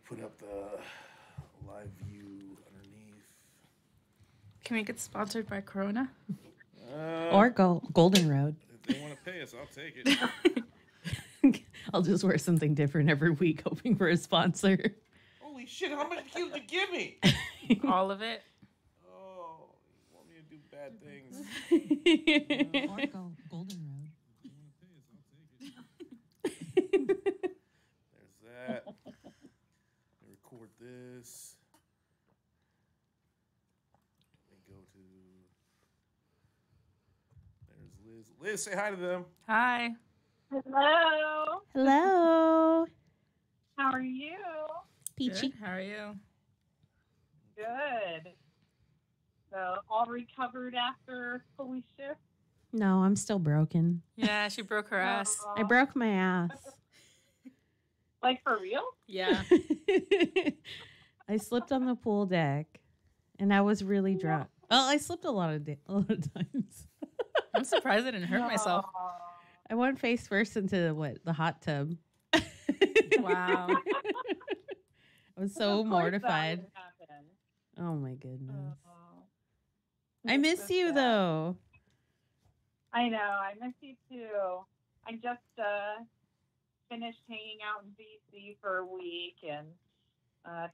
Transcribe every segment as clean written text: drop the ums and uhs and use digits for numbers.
Put up the live view underneath. Can we get sponsored by Corona? Or Golden Road. If they want to pay us, I'll take it. I'll just wear something different every week, hoping for a sponsor. Holy shit, how much did you give me? All of it. Oh, you want me to do bad things? Or Golden Road. If you want to pay us, I'll take it. There's that. Record this. And go to. There's Liz. Liz, say hi to them. Hi. Hello. Hello. How are you? Peachy. Good. How are you? Good. So, all recovered after Holy Shift? No, I'm still broken. Yeah, she broke her ass. I broke my ass. Like, for real? Yeah. I slipped on the pool deck, and I was really drunk. Well, I slipped a lot of times. I'm surprised I didn't hurt myself. I went face first into the hot tub. Wow. I was so Of course mortified. that would happen. Oh my goodness. Oh. I miss It's you sad. though. I know. I miss you too. I just finished hanging out in DC for a week and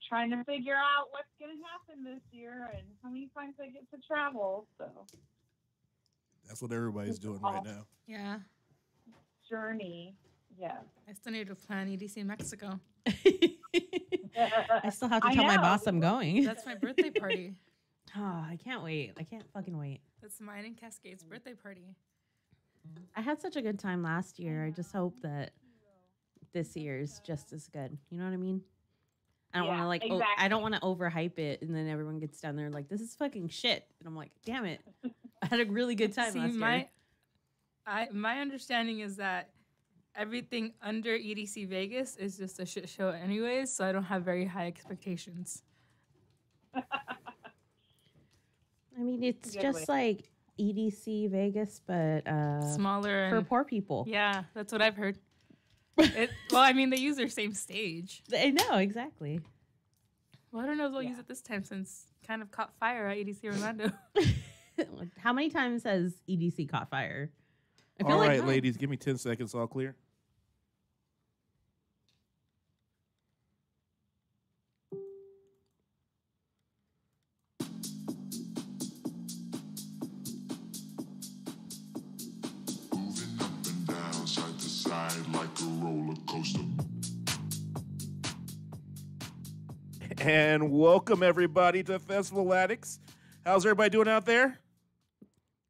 trying to figure out what's going to happen this year and how many times I get to travel. So, That's what everybody's doing right now. Yeah. journey. Yeah. I still need to plan EDC Mexico. I still have to I tell my know. boss I'm going. That's my birthday party. Oh, I can't wait. I can't fucking wait. That's mine and Cascade's birthday party. I had such a good time last year. I just hope that this year's just as good. You know what I mean? I don't want to Yeah, exactly. I don't want to overhype it, and then everyone gets down there like, this is fucking shit, and I'm like, damn it, I had a really good time last year. My understanding is that everything under EDC Vegas is just a shit show anyways, so I don't have very high expectations. I mean, it's Good just way. like EDC Vegas, but Smaller for and poor people. yeah, that's what I've heard. Well, I mean, they use their same stage. I know, exactly. Well, I don't know if they'll use it this time since kind of caught fire at EDC Orlando. How many times has EDC caught fire? I All right, ladies, give me 10 seconds, all clear. Moving up and down, side to side like a roller coaster. And welcome, everybody, to Festival Addicts. How's everybody doing out there?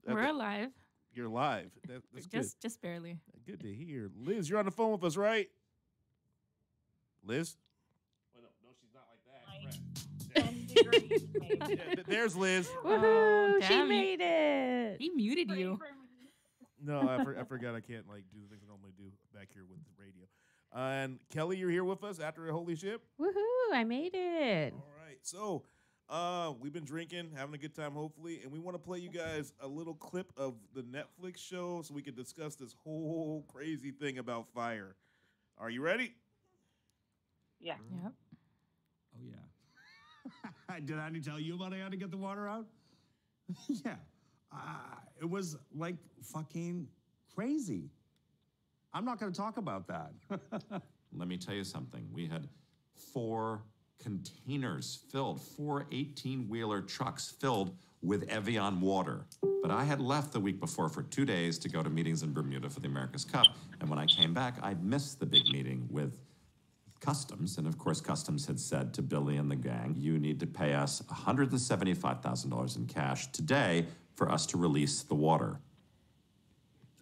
We're alive. You're live. That's good. Just barely. Good to hear. Liz, you're on the phone with us, right? Liz? Well, no, she's not like that. 10 degrees, maybe. Yeah, there's Liz. Woohoo! She damn, made it. He muted you. No, I forgot I can't like do the things I normally do back here with the radio. And Kelly, you're here with us after a holy ship. Woohoo! I made it. All right. So we've been drinking, having a good time, hopefully, and we want to play you guys a little clip of the Netflix show so we can discuss this whole crazy thing about FYRE. Are you ready? Yeah. Yep. Oh, yeah. Did I tell you about how to get the water out? Yeah. It was like fucking crazy. I'm not going to talk about that. Let me tell you something. We had 4 containers filled, 4 18-wheeler trucks filled with Evian water. But I had left the week before for 2 days to go to meetings in Bermuda for the America's Cup. And when I came back, I'd missed the big meeting with Customs. And of course, Customs had said to Billy and the gang, you need to pay us $175,000 in cash today for us to release the water.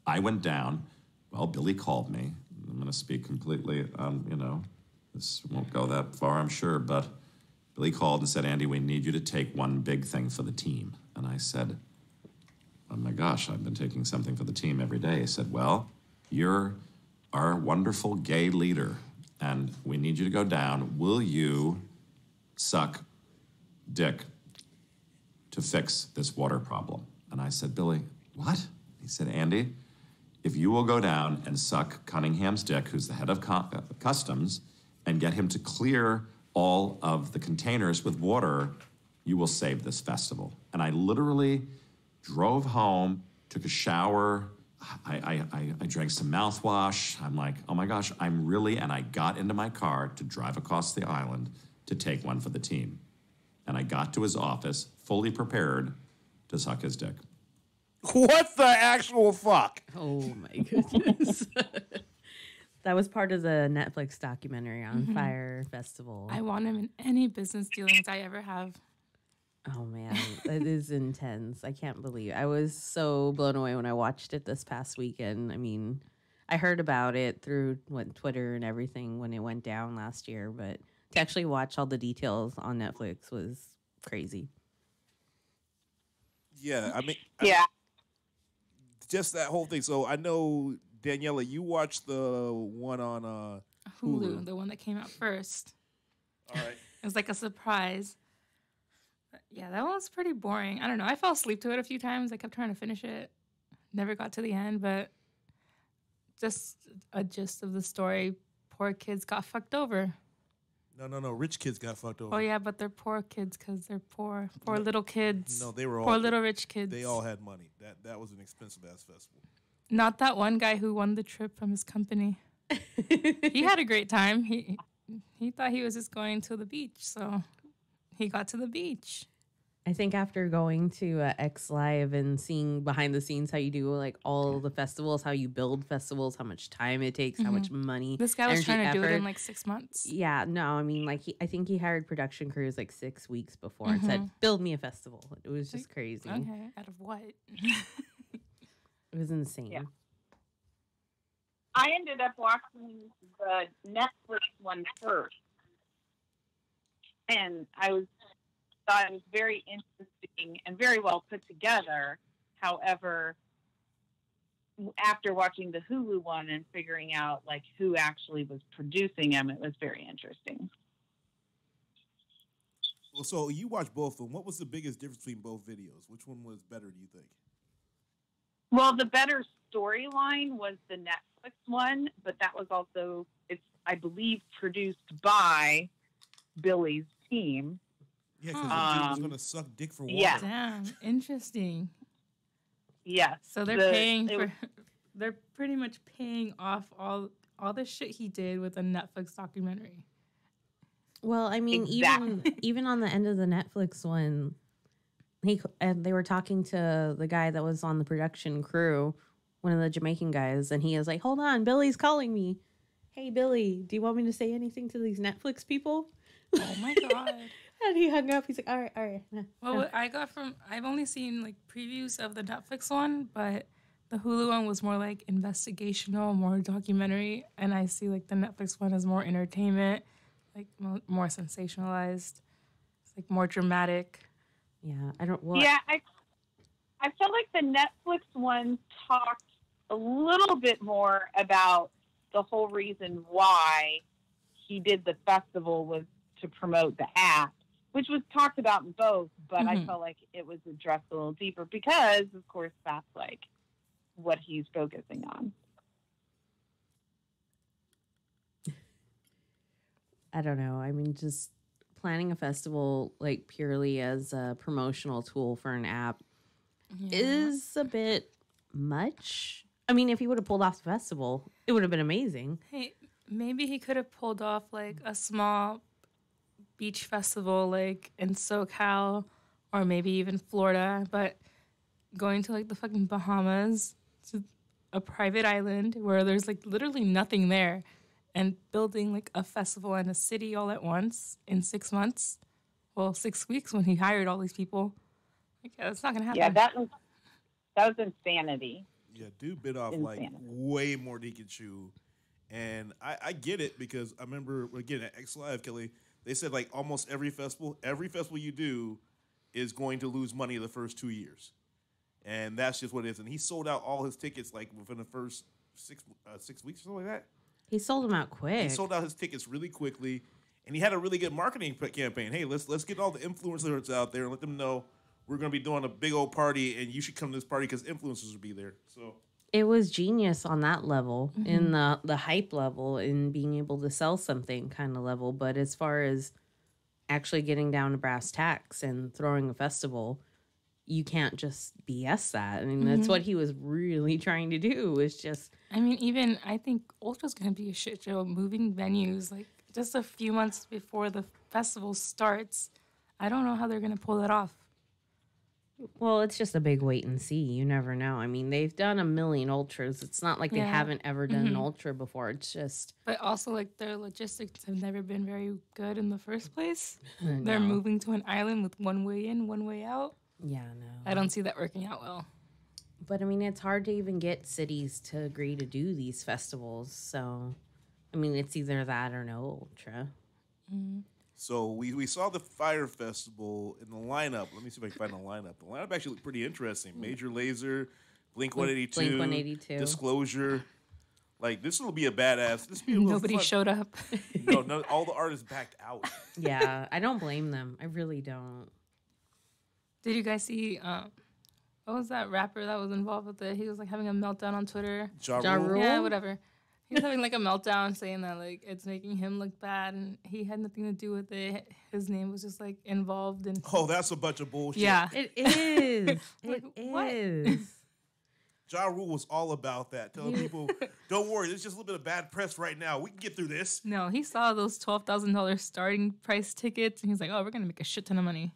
I went down. Well, Billy called me. I'm going to speak completely, this won't go that far, I'm sure, but Billy called and said, Andy, we need you to take one big thing for the team. And I said, oh my gosh, I've been taking something for the team every day. He said, well, you're our wonderful gay leader, and we need you to go down. Will you suck dick to fix this water problem? And I said, Billy, what? He said, Andy, if you will go down and suck Cunningham's dick, who's the head of Customs, and get him to clear all of the containers with water, you will save this festival. And I literally drove home, took a shower, I drank some mouthwash. I'm like, oh my gosh, and I got into my car to drive across the island to take one for the team. And I got to his office fully prepared to suck his dick. What the actual fuck? Oh my goodness. That was part of the Netflix documentary on FYRE Festival. I want him in any business dealings I ever have. Oh man, it is intense. I can't believe I was so blown away when I watched it this past weekend. I mean, I heard about it through Twitter and everything when it went down last year, but to actually watch all the details on Netflix was crazy. Yeah, I mean, Yeah. just that whole thing. So I know, Daniela, you watched the one on Hulu, the one that came out first. All right. It was like a surprise. But yeah, that one was pretty boring. I don't know. I fell asleep to it a few times. I kept trying to finish it. Never got to the end, but just a gist of the story. Poor kids got fucked over. No. Rich kids got fucked over. Oh, yeah, but they're poor kids because they're poor. Poor little kids. No, they were all poor little rich kids. They all had money. That was an expensive ass festival. Not that one guy who won the trip from his company. He had a great time. He thought he was just going to the beach, so he got to the beach. I think after going to X Live and seeing behind the scenes how you do like all the festivals, how you build festivals, how much time it takes, how much money. This guy was energy, trying to do it in effort. like 6 months. Yeah, no, I mean, like, I think he hired production crews like 6 weeks before and said, build me a festival. It was just crazy. Okay, out of what? It was insane. Yeah. I ended up watching the Netflix one first, and thought it was very interesting and very well put together. However, after watching the Hulu one and figuring out like who actually was producing them, it was very interesting. Well, so you watched both of them. What was the biggest difference between both videos? Which one was better, do you think? Well, the better storyline was the Netflix one, but that was also, I believe, produced by Billy's team. Yeah, because the dude was going to suck dick for water. Yeah. Damn, interesting. Yes. So they're pretty much paying off all the shit he did with a Netflix documentary. Well, I mean, even on the end of the Netflix one, they were talking to the guy that was on the production crew, one of the Jamaican guys, and he was like, "Hold on, Billy's calling me. Hey, Billy, do you want me to say anything to these Netflix people?" Oh my god! And he hung up. He's like, "All right." Well, what I got I've only seen like previews of the Netflix one, but the Hulu one was more like investigational, more documentary, and I see like the Netflix one is more entertainment, like more sensationalized. It's like more dramatic. Yeah, I don't. Well, yeah, I felt like the Netflix one talked a little bit more about the whole reason why he did the festival was to promote the app, which was talked about in both, but I felt like it was addressed a little deeper because, of course, that's like what he's focusing on. I don't know. I mean, just planning a festival like purely as a promotional tool for an app is a bit much. I mean, if he would have pulled off the festival, it would have been amazing. Hey, maybe he could have pulled off like a small beach festival like in SoCal or maybe even Florida, but going to like the fucking Bahamas, to a private island where there's like literally nothing there, and building like a festival and a city all at once in 6 months. Well, 6 weeks when he hired all these people. Like, yeah, that's not gonna happen. Yeah, that was insanity. Yeah, dude bit off like way more than he could chew. And I get it because I remember, again, at X Live, Kelly, they said like almost every festival you do is going to lose money the first 2 years. And that's just what it is. And he sold out all his tickets like within the first 6 weeks or something like that. He sold them out quick. He sold out his tickets really quickly. And he had a really good marketing campaign. Hey, let's get all the influencers out there and let them know we're going to be doing a big old party and you should come to this party because influencers will be there. So it was genius on that level, in the hype level, in being able to sell something kind of level. But as far as actually getting down to brass tacks and throwing a festival, you can't just BS that. I mean, that's what he was really trying to do, was just... I mean, even I think Ultra's going to be a shit show. Moving venues, like, just a few months before the festival starts. I don't know how they're going to pull that off. Well, it's just a big wait and see. You never know. I mean, they've done a million Ultras. It's not like they haven't ever done an Ultra before. It's just... But also, like, their logistics have never been very good in the first place. No. They're moving to an island with one way in, one way out. Yeah, no. I don't see that working out well. But, I mean, it's hard to even get cities to agree to do these festivals. So, I mean, it's either that or no Ultra. So we saw the FYRE Festival in the lineup. Let me see if I can find the lineup. The lineup actually looked pretty interesting. Major Lazer, Blink 182, Blink 182. Disclosure. Like, this will be a badass. This will be a little Nobody fun. showed up. No, all the artists backed out. Yeah, I don't blame them. I really don't. Did you guys see, what was that rapper that was involved with it? He was, like, having a meltdown on Twitter. Ja Ja Rule? Rule? Yeah, whatever. He was having, like, a meltdown saying that, like, it's making him look bad, and he had nothing to do with it. His name was just, like, involved in... Oh, that's a bunch of bullshit. Yeah. It is. Like, It what? is. Ja Rule was all about that, telling people, don't worry, there's just a little bit of bad press right now. We can get through this. No, he saw those $12,000 starting price tickets, and he's like, oh, we're going to make a shit ton of money.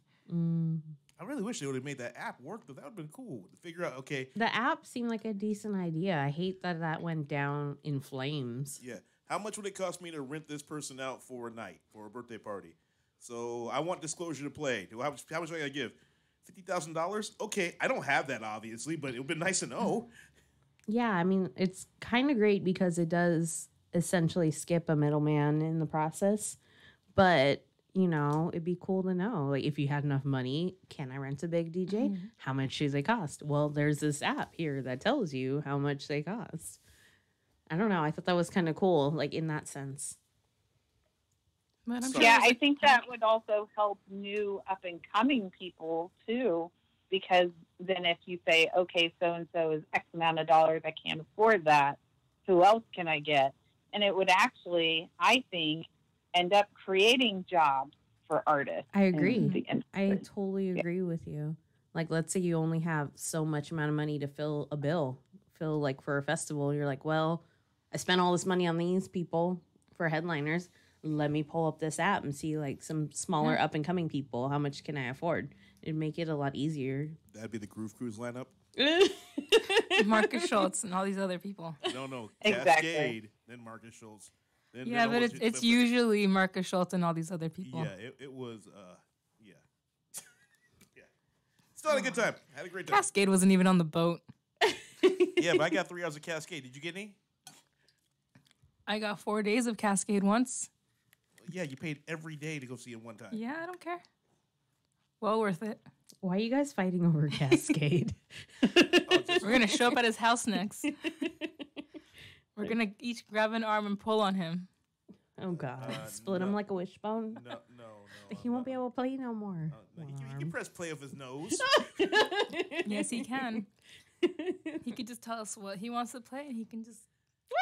I really wish they would have made that app work, though. That would have been cool to figure out, okay, The app seemed like a decent idea. I hate that went down in flames. yeah, how much would it cost me to rent this person out for a night, for a birthday party? So I want Disclosure to play. How much do I got to give? $50,000? Okay, I don't have that, obviously, but it would be nice to know. Yeah, I mean, it's kind of great because it does essentially skip a middleman in the process. But, you know, it'd be cool to know, like, if you had enough money, can I rent a big DJ? How much do they cost? Well, there's this app here that tells you how much they cost. I don't know. I thought that was kind of cool, like, in that sense. But I'm Yeah, sure I think that would also help new up and coming people too, because then if you say, okay, so and so is X amount of dollars, I can't afford that. Who else can I get? And it would actually, I think, end up creating jobs for artists. I agree. in the industry. I totally agree with you. Like, let's say you only have so much amount of money to fill a bill, like for a festival. You're like, well, I spent all this money on these people for headliners. Let me pull up this app and see, like, some smaller up and coming people. How much can I afford? It'd make it a lot easier. That'd be the Groove Cruise lineup. Marcus Schultz and all these other people. No, Exactly. Cascade, then Marcus Schultz. Then Yeah, but almost- it's usually Marcus Schultz and all these other people. Yeah, it was, yeah. Yeah. Still had a good time. Had a great time. Cascade wasn't even on the boat. Yeah, but I got 3 hours of Cascade. Did you get any? I got 4 days of Cascade once. Yeah, you paid every day to go see it one time. Yeah, I don't care. Well worth it. Why are you guys fighting over Cascade? We're going to show up at his house next. We're going to each grab an arm and pull on him. Oh, God. Split him like a wishbone? No. He won't be able to play no more. No, he can press play with his nose. Yes, he can. He could just tell us what he wants to play, and he can just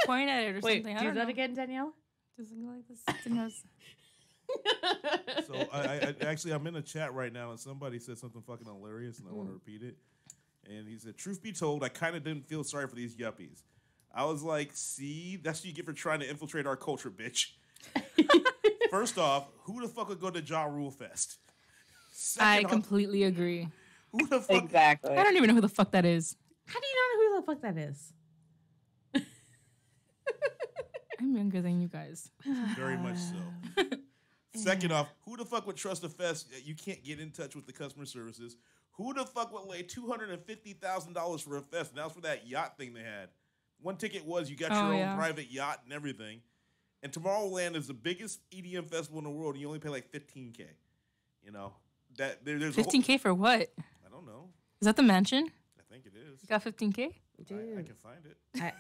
point at it or Wait, something. I do don't that know. again, Danielle? Just go like this. It's in his- So I actually, I'm in a chat right now, and somebody said something fucking hilarious, and I want to repeat it. And he said, truth be told, I kind of didn't feel sorry for these yuppies. I was like, see, that's what you get for trying to infiltrate our culture, bitch. First off, who the fuck would go to Ja Rule Fest? I Second off, completely agree. who the fuck? Exactly. I don't even know who the fuck that is. How do you not know who the fuck that is? I'm younger than you guys. Very much so. Second off, who the fuck would trust a fest that you can't get in touch with the customer services? Who the fuck would lay $250,000 for a fest? And that was for that yacht thing they had. One ticket was you got your own private yacht and everything. And Tomorrowland is the biggest EDM festival in the world, and you only pay like $15K. You know that there's a whole, $15K for what? I don't know. Is that the mansion? I think it is. You got $15K? I can find it.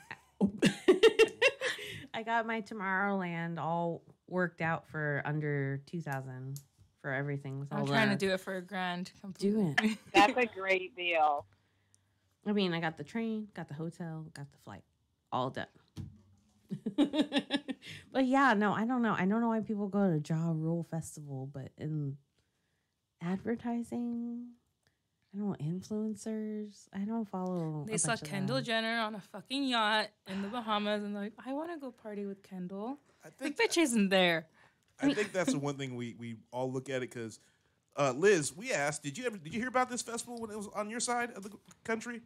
I got my Tomorrowland all worked out for under 2,000 for everything. With I'm all trying the... to do it for $1,000. Do it. That's a great deal. I mean, I got the train, got the hotel, got the flight, all done. But yeah, no, I don't know. I don't know why people go to Ja Rule Festival, but in advertising, I don't know, influencers. I don't follow. They saw Kendall Jenner on a fucking yacht in the Bahamas, and they're like, I want to go party with Kendall. I think Like, bitch isn't there. I think that's the one thing we all look at it because, Liz, we asked, did you hear about this festival when it was on your side of the country?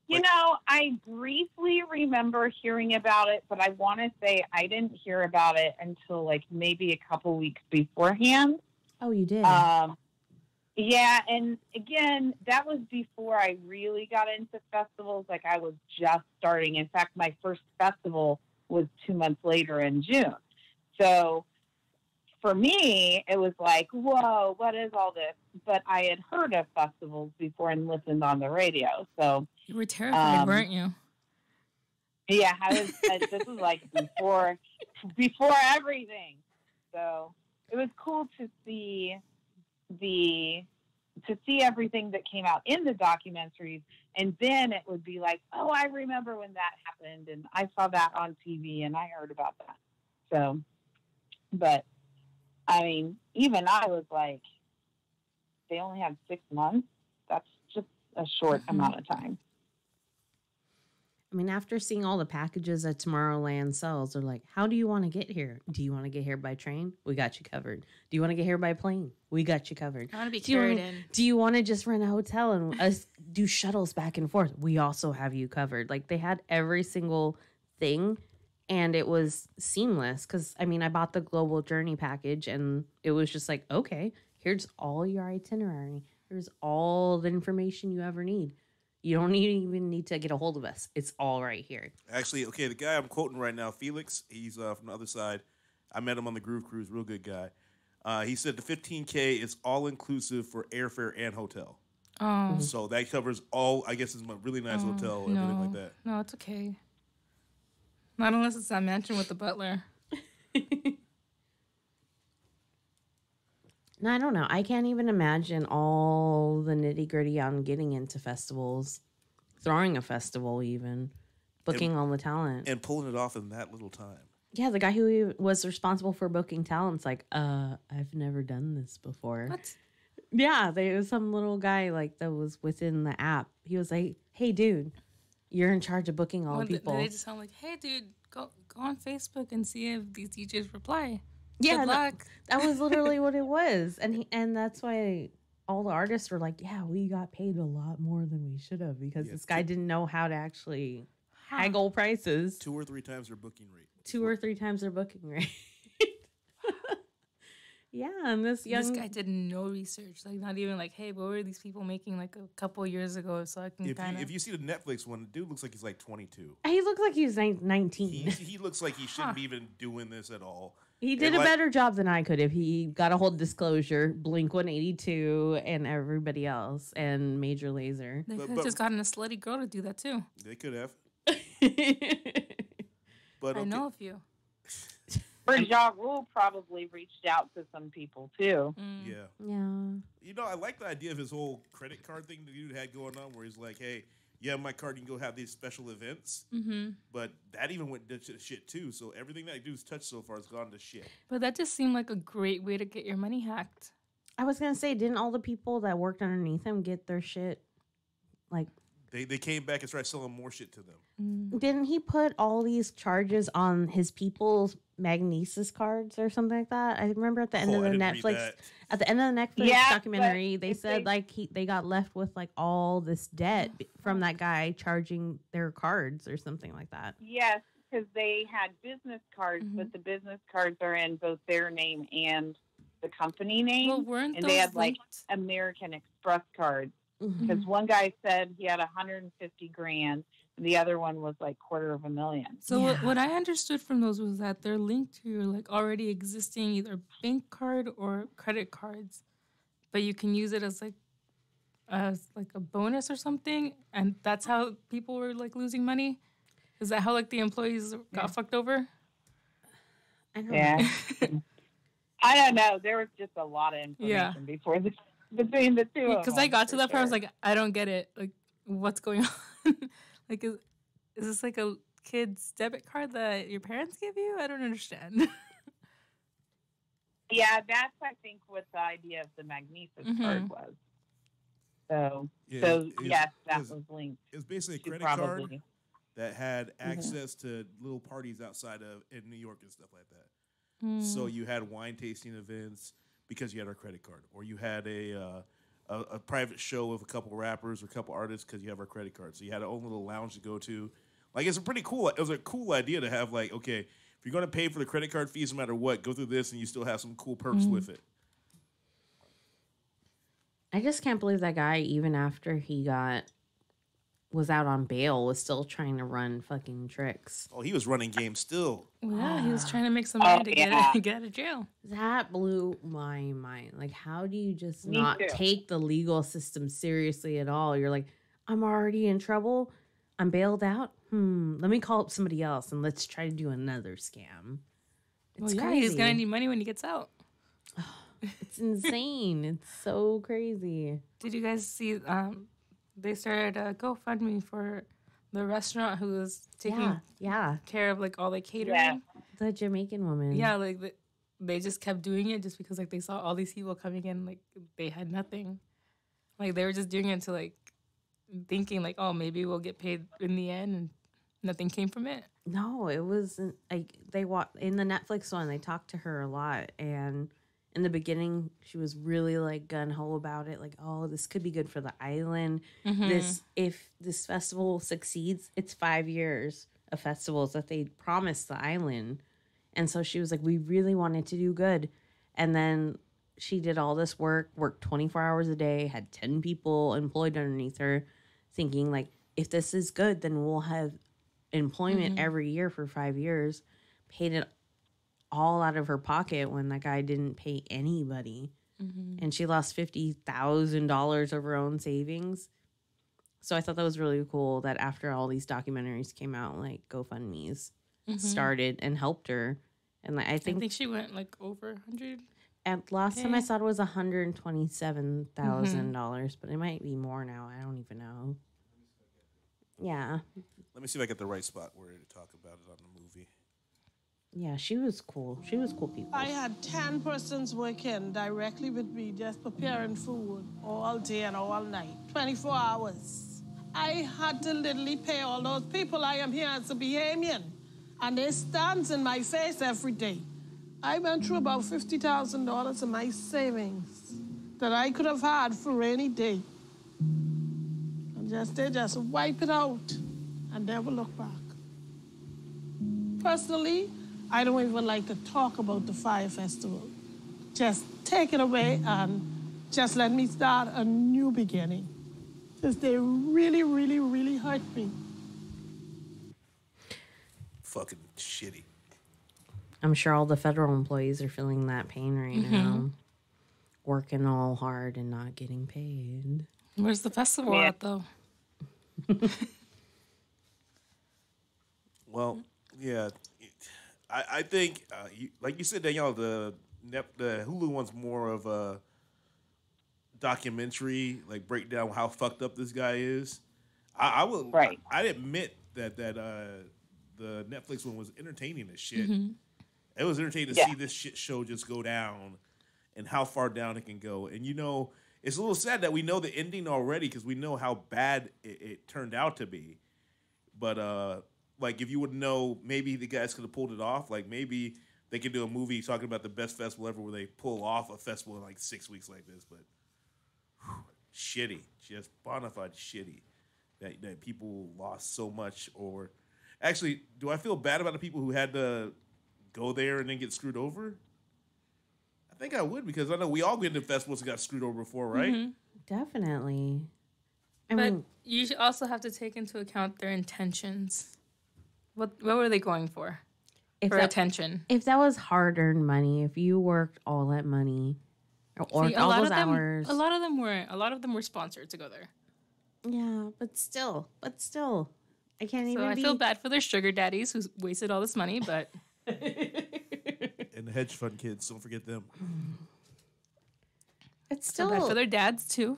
You know, I briefly remember hearing about it, but I want to say I didn't hear about it until like maybe a couple weeks beforehand. Oh, you did? Yeah, and again, that was before I really got into festivals. Like I was just starting. In fact, my first festival was 2 months later in June. So for me, it was like, whoa, what is all this? But I had heard of festivals before and listened on the radio. So you were terrified, weren't you? Yeah, I was. This was like before everything. So it was cool to see everything that came out in the documentaries, and then it would be like, oh, I remember when that happened, and I saw that on TV, and I heard about that. So, but I mean, even I was like, they only have 6 months. That's just a short amount of time. I mean, after seeing all the packages that Tomorrowland sells, they're like, how do you want to get here? Do you want to get here by train? We got you covered. Do you want to get here by plane? We got you covered. I want to be carried in. Do you want to just rent a hotel and us do shuttles back and forth? We also have you covered. Like, they had every single thing, and it was seamless. Because, I mean, I bought the Global Journey package, and it was just like, okay, here's all your itinerary. Here's all the information you ever need. You don't even need to get a hold of us. It's all right here. Actually, okay, the guy I'm quoting right now, Felix, he's from the other side. I met him on the Groove Cruise, real good guy. He said the $15K is all-inclusive for airfare and hotel. Oh. So that covers all, I guess it's a really nice hotel, everything like that. No, it's okay. Not unless it's that mansion with the butler. No, I don't know. I can't even imagine all the nitty-gritty on getting into festivals, throwing a festival even, booking all the talent. And pulling it off in that little time. Yeah, the guy who was responsible for booking talent's like, I've never done this before. What? Yeah, there was some little guy like that was within the app. He was like, hey, dude, you're in charge of booking all the people. They just sound like, hey, dude, go on Facebook and see if these DJs reply. Yeah, Good luck. That was literally what it was. And that's why all the artists were like, yeah, we got paid a lot more than we should have because this guy didn't know how to actually haggle prices. 2 or 3 times their booking rate. 2 or 3 times their booking rate. Yeah, and this guy did no research. Like, not even like, hey, what were these people making like a couple years ago? So I can kind of. If you see the Netflix one, the dude looks like he's like 22. He looks like he's 19. He looks like he shouldn't be even doing this at all. He did a better job than I could if he got a whole disclosure, Blink 182 and everybody else, and Major Lazer. They could have just gotten a slutty girl to do that too. They could have. But I know a few. Or Ja Rule probably reached out to some people too. Yeah. You know, I like the idea of his whole credit card thing the dude had going on, where he's like, "Hey, you have my card, you can go have these special events." Mm-hmm. But that even went to shit too. So everything that dude's touched so far has gone to shit. But that just seemed like a great way to get your money hacked. I was gonna say, didn't all the people that worked underneath him get their shit like? They came back and started selling more shit to them. Didn't he put all these charges on his people's Magnesis cards or something like that? I remember at the end of the Netflix documentary, they said like they got left with like all this debt from that guy charging their cards or something like that. Yes, because they had business cards, but the business cards are in both their name and the company name. Well, weren't and those they had linked? like American Express cards. Because one guy said he had $150,000, and the other one was like $250,000. So what I understood from those was that they're linked to your like already existing either bank card or credit cards, but you can use it as like a bonus or something, and that's how people were like losing money. Is that how like the employees got fucked over? I don't know. I don't know. There was just a lot of information before this. Between the two, because I got to that part, I was like, I don't get it. Like, what's going on? Like, is this like a kid's debit card that your parents give you? I don't understand. Yeah, that's, I think, what the idea of the Magnesis card was. So, yes, that was linked. It was basically a credit probably. card that had access to little parties outside of in New York and stuff like that. So you had wine tasting events because you had our credit card, or you had a private show with a couple rappers or a couple artists because you have our credit card. So you had your own little lounge to go to. Like, it's a pretty cool. It was a cool idea to have, like, okay, if you're going to pay for the credit card fees no matter what, go through this and you still have some cool perks with it. I just can't believe that guy, even after he was out on bail, was still trying to run fucking tricks. Oh, he was running games still. Yeah, he was trying to make some money to get out of jail. That blew my mind. Like, how do you just not take the legal system seriously at all? You're like, I'm already in trouble. I'm bailed out. Let me call up somebody else and let's try to do another scam. It's crazy. He's gonna need money when he gets out. It's insane. It's so crazy. Did you guys see? They started a GoFundMe for the restaurant who was taking care of like all the catering. Yeah. The Jamaican woman. Yeah, like they just kept doing it just because like they saw all these people coming in, like they had nothing. Like they were just doing it to like thinking like, oh, maybe we'll get paid in the end, and nothing came from it. No, it wasn't. Like in the Netflix one, they talked to her a lot, and in the beginning, she was really like gun ho about it. Like, oh, this could be good for the island. If this festival succeeds, it's 5 years of festivals that they promised the island, and so she was like, we really wanted to do good, and then she did all this work, worked 24 hours a day, had 10 people employed underneath her, thinking like, if this is good, then we'll have employment every year for 5 years. Paid it all out of her pocket when that guy didn't pay anybody. And she lost $50,000 of her own savings. So I thought that was really cool that after all these documentaries came out, like GoFundMe's started and helped her. And I think she went like over 100. At last time I saw it was $127,000, but it might be more now. I don't even know. Yeah. Let me see if I get the right spot where to talk about it on the movie. Yeah, she was cool. She was cool people. I had 10 persons working directly with me, just preparing food all day and all night, 24 hours. I had to literally pay all those people. I am here as a Bahamian, and they stands in my face every day. I went through about $50,000 of my savings that I could have had for rainy day. And they just wipe it out and never look back. Personally, I don't even like to talk about the Fire Festival. Just take it away and just let me start a new beginning. Because they really, really, really hurt me. Fucking shitty. I'm sure all the federal employees are feeling that pain right now. Working all hard and not getting paid. Where's the festival at, though? Well, yeah. I think, like you said, Danielle, the Hulu one's more of a documentary, like break down how fucked up this guy is. I'd admit that the Netflix one was entertaining as shit. It was entertaining to see this shit show just go down and how far down it can go. And, you know, it's a little sad that we know the ending already because we know how bad it turned out to be. But, like, if you would know, maybe the guys could have pulled it off. Like, maybe they could do a movie talking about the best festival ever where they pull off a festival in, like, 6 weeks like this. But, shitty. Just bona fide shitty that people lost so much. Or, actually, do I feel bad about the people who had to go there and then get screwed over? I think I would, because I know we all went to festivals and got screwed over before, right? Definitely. But you also have to take into account their intentions. What were they going for? Attention. If that was hard-earned money, if you worked all that money or all those hours. A lot of them were sponsored to go there. Yeah, but still. I can't even I feel bad for their sugar daddies who wasted all this money, but and the hedge fund kids, don't forget them. It's still bad for their dads too.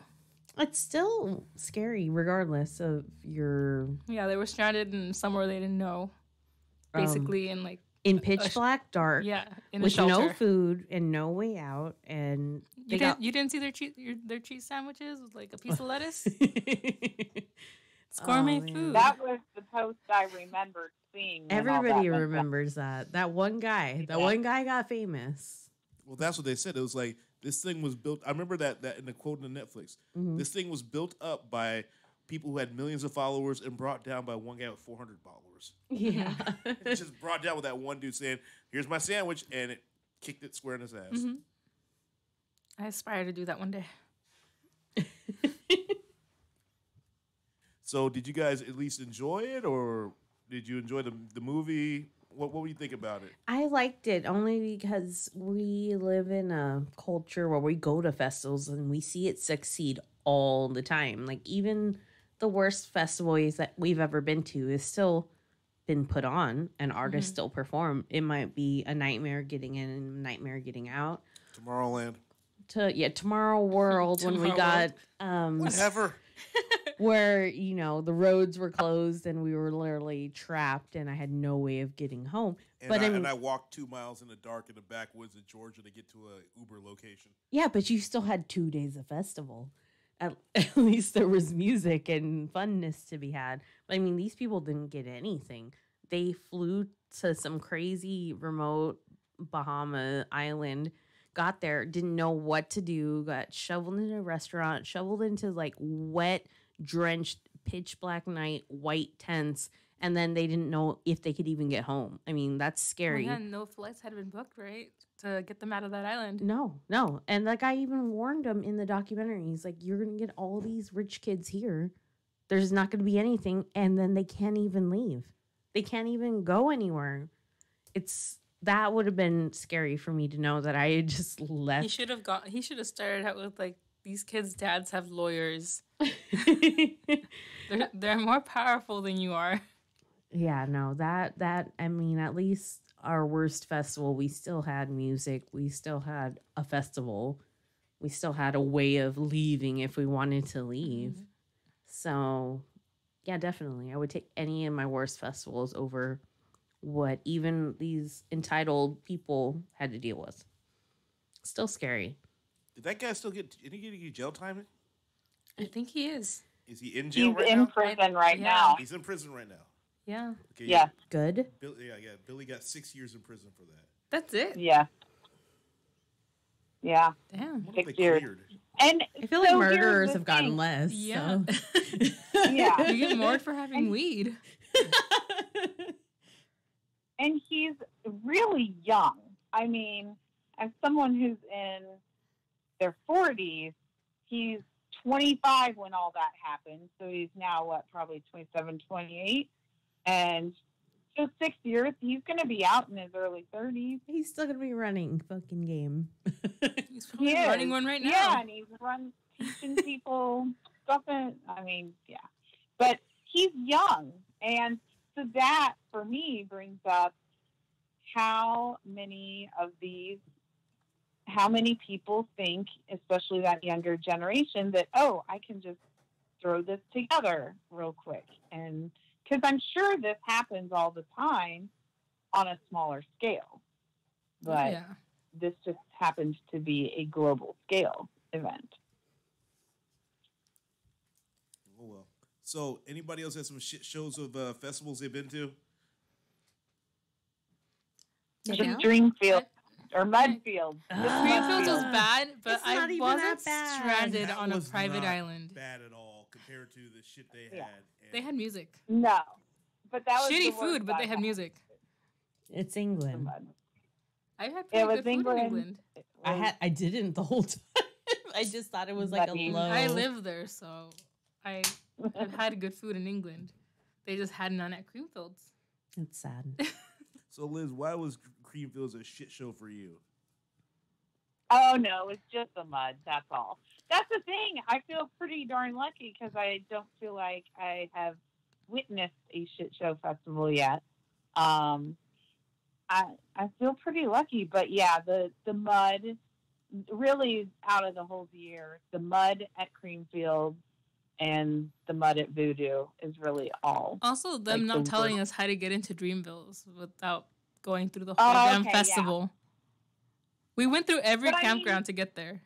It's still scary, regardless of your Yeah, they were stranded in somewhere they didn't know. Basically, in like in pitch black dark. Yeah, in a with shelter. no food and no way out, and you didn't see their cheese sandwiches with like a piece of lettuce. It's gourmet food. That was the post I remembered seeing. Everybody remembers that. That one guy. That one guy got famous. Well, that's what they said. It was like this thing was built. I remember that in the quote in the Netflix. Mm-hmm. This thing was built up by people who had millions of followers and brought down by one guy with 400 followers. Yeah, it's just brought down with that one dude saying, "Here's my sandwich," and it kicked it square in his ass. Mm-hmm. I aspire to do that one day. So, did you guys at least enjoy it, or did you enjoy the movie? What do you think about it? I liked it only because we live in a culture where we go to festivals and we see it succeed all the time. Like, even the worst festivals that we've ever been to is still been put on and artists still perform. It might be a nightmare getting in and a nightmare getting out. Tomorrowland. Tomorrow World when we got whatever. Where, you know, the roads were closed and we were literally trapped and I had no way of getting home. And I walked 2 miles in the dark in the backwoods of Georgia to get to a Uber location. Yeah, but you still had 2 days of festival. At least there was music and funness to be had. But I mean, these people didn't get anything. They flew to some crazy remote Bahama island, got there, didn't know what to do, got shoveled into a restaurant, shoveled into like wet, drenched, pitch black night, white tents, and then they didn't know if they could even get home. I mean, that's scary. Well, yeah, no flights had been booked, right, to get them out of that island. No. And that guy even warned them in the documentary. He's like, you're going to get all these rich kids here. There's not going to be anything. And then they can't even leave. They can't even go anywhere. That would have been scary for me to know that I had just left. He should have started out with like, these kids' dads have lawyers. they're more powerful than you are. Yeah, no, that I mean, at least our worst festival, we still had music. We still had a festival. We still had a way of leaving if we wanted to leave. Mm-hmm. So, yeah, definitely. I would take any of my worst festivals over what even these entitled people had to deal with. Still scary. Did that guy still get jail time? I think he is. Is he in jail right now? He's in prison right now. He's in prison right now. Yeah. Okay, yeah. Good. Billy got 6 years in prison for that. That's it? Yeah. Yeah. Damn. 6 years. And I feel like murderers have gotten less. Yeah. So. Yeah. You get more for having weed. And he's really young. I mean, as someone who's in their 40s, he's 25 when all that happened. So he's now, probably 27, 28. And so 6 years, he's going to be out in his early 30s. He's still going to be running fucking game. He's probably running one right now. Yeah, and he's teaching people stuff. But he's young. And so that, for me, brings up how many people think, especially that younger generation, that, oh, I can just throw this together real quick. And because I'm sure this happens all the time on a smaller scale. But this just happens to be a global scale event. Oh, well. So, anybody else have some shit shows of festivals they've been to? Just Dreamfield or Mudfield. Dreamfield was bad, but I wasn't bad. stranded on a private island. Bad at all compared to the shit they had. They had music. No, but that was shitty food, but they had music. It's England. I had pretty good food in England. I didn't the whole time. I just thought it was like a low. I live there, so I have had good food in England. They just had none at Creamfields. It's sad. So, Liz, why was Creamfields a shit show for you? Oh, no, it's just the mud. That's all. That's the thing. I feel pretty darn lucky because I don't feel like I have witnessed a shit show festival yet. I feel pretty lucky. But, yeah, the mud really out of the whole year, the mud at Creamfield and the mud at Voodoo is really all. Also, them like, not the telling us how to get into Dreamvilles without going through the whole damn festival. We went through every campground to get there.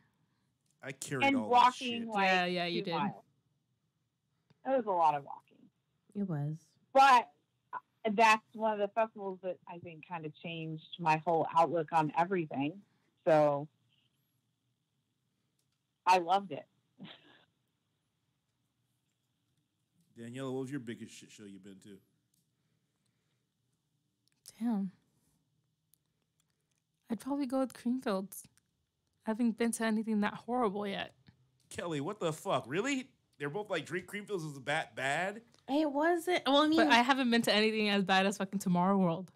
I carried and all walking that shit. like Yeah, you 2 did. miles. It was a lot of walking. It was. But that's one of the festivals that I think kind of changed my whole outlook on everything. So I loved it. Daniela, what was your biggest shit show you've been to? Damn. I'd probably go with Creamfields. I haven't been to anything that horrible yet. Kelly, what the fuck? Really? They're both like Drink Creamfields is bad? It wasn't. Well, I mean, But I haven't been to anything as bad as fucking Tomorrow World.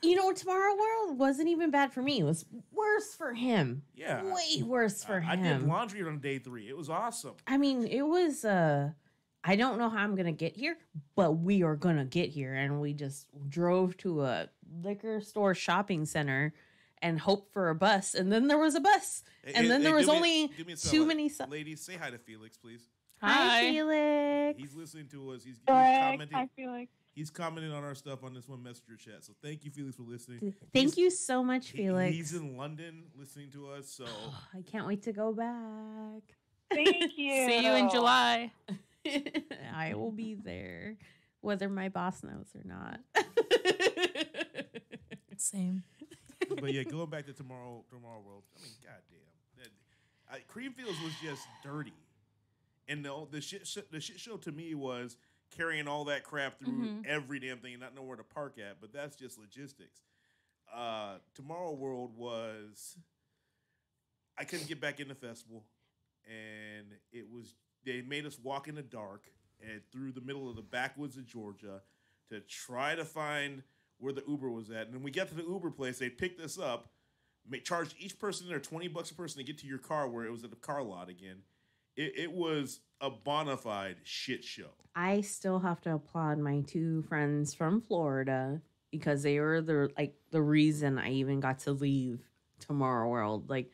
you know, Tomorrow World wasn't even bad for me. It was worse for him. Yeah. Way worse for I him. did laundry on day 3. It was awesome. I mean, it was, I don't know how I'm going to get here, but we are going to get here. And we just drove to a liquor store shopping center and hoped for a bus. And then there was a bus. And then there was only too many. Ladies, say hi to Felix, please. Hi, Felix. He's listening to us. He's Hi, commenting. Felix. He's commenting on our stuff on this one messenger chat. So thank you, Felix, for listening. Thank you so much, Felix. He's in London listening to us. So I can't wait to go back. Thank you. See you in July. I will be there, whether my boss knows or not. Same. But yeah, going back to Tomorrow World. I mean, goddamn, Creamfields was just dirty, and the shit show to me was carrying all that crap through every damn thing and not know where to park at. But that's just logistics. Tomorrow World was, I couldn't get back in the festival, and they made us walk in the dark and through the middle of the backwoods of Georgia to try to find where the Uber was at. And when we got to the Uber place, they picked us up, charged each person there $20 a person to get to your car where it was at the car lot again. It was a bona fide shit show. I still have to applaud my 2 friends from Florida because they were the reason I even got to leave Tomorrow World. Like,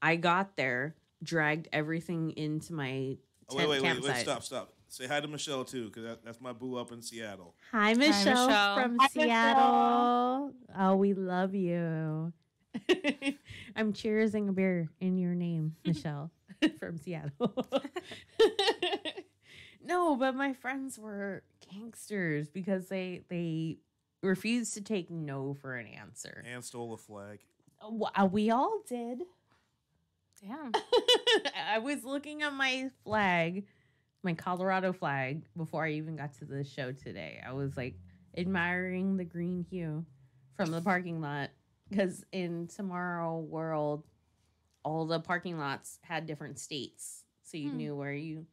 I got there, dragged everything into my tent campsite. Stop. Say hi to Michelle too, because that's my boo up in Seattle. Hi, Michelle, Michelle. from Hi, Seattle. Oh, we love you. I'm cheersing a beer in your name, Michelle, from Seattle. No, but my friends were gangsters because they refused to take no for an answer. And stole a flag. We all did. Damn. I was looking at my flag, my Colorado flag, before I even got to the show today. I was like admiring the green hue from the parking lot because in Tomorrow World, all the parking lots had different states. So you knew where you,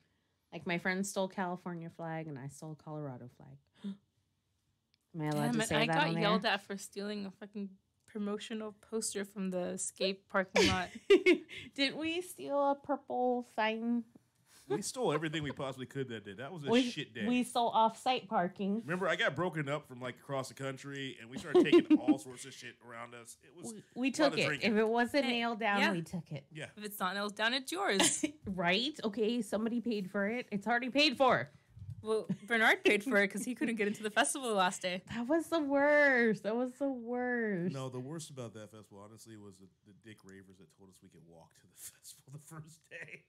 like my friend stole California flag and I stole Colorado flag. Am I allowed to say that on I got yelled at for stealing a fucking promotional poster from the Escape parking lot. Didn't we steal a purple sign? We stole everything we possibly could that day. That was a shit day. We stole off-site parking. Remember, I got broken up from like across the country, and we started taking all sorts of shit around us. It was we took it. drinking. If it wasn't nailed down, we took it. Yeah. If it's not nailed down, it's yours. Right? Okay, somebody paid for it. It's already paid for. Well, Bernard paid for it because he couldn't get into the festival the last day. That was the worst. No, the worst about that festival, honestly, was the dick ravers that told us we could walk to the festival the first day.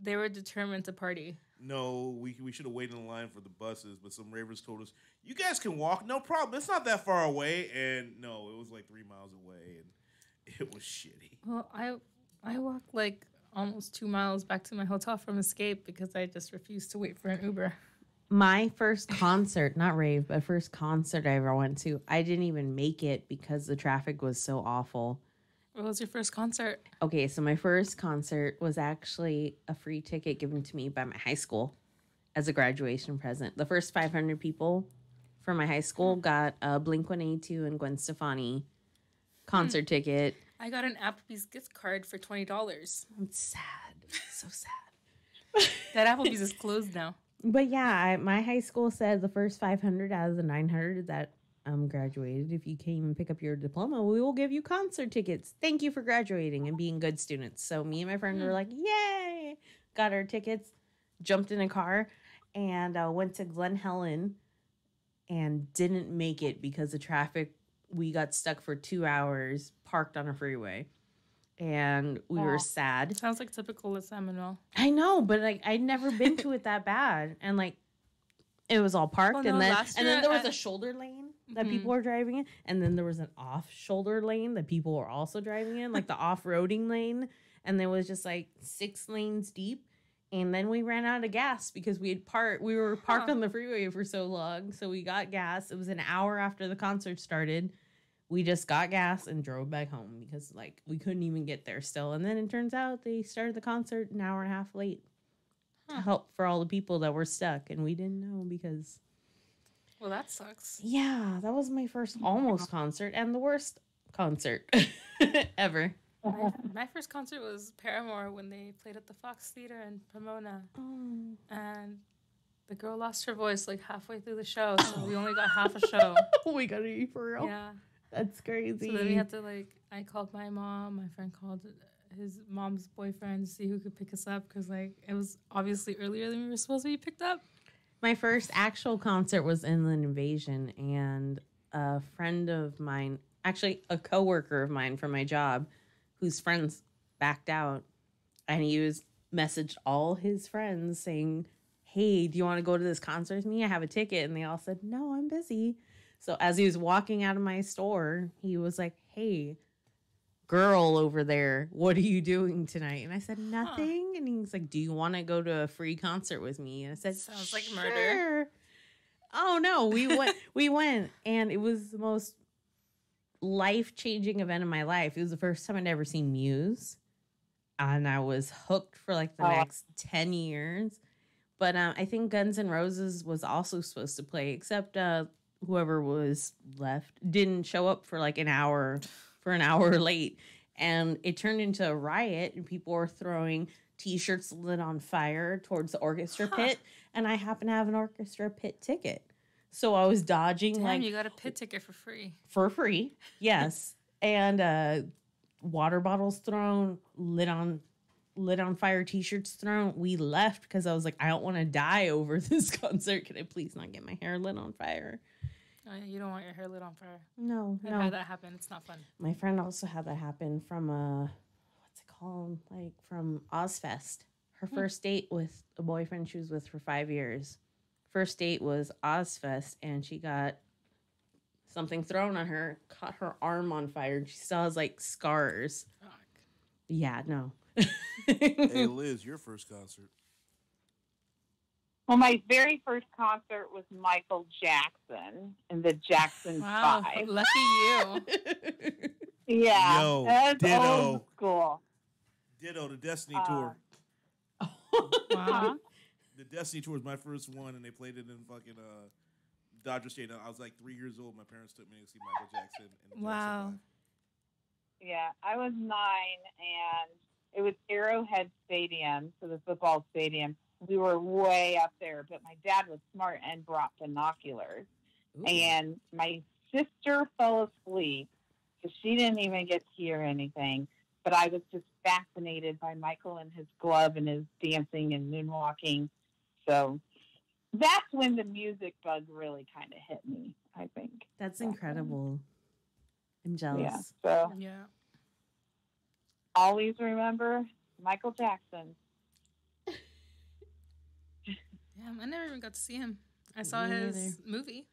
They were determined to party. No, we should have waited in line for the buses, but some ravers told us, you guys can walk, no problem. It's not that far away. And no, it was like 3 miles away, and it was shitty. Well, I walked like almost 2 miles back to my hotel from Escape because I just refused to wait for an Uber. My first concert, not rave, but first concert I ever went to, I didn't even make it because the traffic was so awful. What was your first concert? Okay, so my first concert was actually a free ticket given to me by my high school as a graduation present. The first 500 people from my high school got a Blink-182 and Gwen Stefani concert ticket. I got an Applebee's gift card for $20. I'm sad. So sad. That Applebee's is closed now. But yeah, my high school said the first 500 out of the 900 that graduated. If you came and pick up your diploma, we will give you concert tickets. Thank you for graduating and being good students. So me and my friend were like, yay! Got our tickets, jumped in a car, and went to Glen Helen and didn't make it because of traffic. We got stuck for 2 hours, parked on a freeway. And we were sad. Sounds like typical of Seminole. I know, but like I'd never been to it that bad. And like it was all parked, and then there was a shoulder lane that people were driving in, and then there was an off shoulder lane that people were also driving in, like the off-roading lane, and there was just like 6 lanes deep. And then we ran out of gas because we were parked on the freeway for so long. So we got gas. It was an hour after the concert started. We just got gas and drove back home because like we couldn't even get there still. And then it turns out they started the concert an hour and a half late to help for all the people that were stuck. And we didn't know because... Well, that sucks. Yeah, that was my first almost concert and the worst concert ever. My first concert was Paramore when they played at the Fox Theater in Pomona. And the girl lost her voice like halfway through the show, so we only got half a show. Oh my god, are you for real? Yeah. That's crazy. So then we had to I called my mom, my friend called his mom's boyfriend to see who could pick us up because like it was obviously earlier than we were supposed to be picked up. My first actual concert was Inland Invasion, and a friend of mine, actually a coworker of mine from my job, whose friends backed out, and he messaged all his friends saying, hey, do you want to go to this concert with me? I have a ticket. And they all said, no, I'm busy. So as he was walking out of my store, he was like, hey, girl over there, what are you doing tonight? And I said, nothing. And he's like, do you want to go to a free concert with me? And I said, sounds like murder. Oh, no, we went. And it was the most life-changing event of my life. It was the first time I'd ever seen Muse. And I was hooked for like the next 10 years. But I think Guns N' Roses was also supposed to play, except whoever was left didn't show up for like an hour late. And it turned into a riot, and people were throwing T-shirts lit on fire towards the orchestra pit. And I happened to have an orchestra pit ticket. So I was dodging. Damn, you got a pit ticket for free. For free, yes. And water bottles thrown, lit on fire, T-shirts thrown. We left because I was like, I don't want to die over this concert. Can I please not get my hair lit on fire? Oh, yeah, you don't want your hair lit on fire. No. I've had that happen. It's not fun. My friend also had that happen from what's it called? Like from Ozfest. Her first date with a boyfriend she was with for 5 years. First date was Ozfest, and she got something thrown on her, caught her arm on fire, and she still has like scars. Fuck. Yeah, no. Hey, Liz, your first concert. Well, my very first concert was Michael Jackson in the Jackson 5. Lucky you. Yeah. Yo, that's ditto. old school. Ditto, the Destiny Tour. Wow. The Destiny Tour was my first one, and they played it in fucking Dodger Stadium. I was like 3 years old. My parents took me to see Michael Jackson. In Wow. Yeah, I was 9, and it was Arrowhead Stadium, so the football stadium. We were way up there, but my dad was smart and brought binoculars. Ooh. And my sister fell asleep, so she didn't even get to hear anything. But I was just fascinated by Michael and his glove and his dancing and moonwalking. So that's when the music bug really kind of hit me, I think. That's incredible. I'm jealous. Yeah, so yeah. Always remember Michael Jackson. Yeah, I never even got to see him. I saw his movie.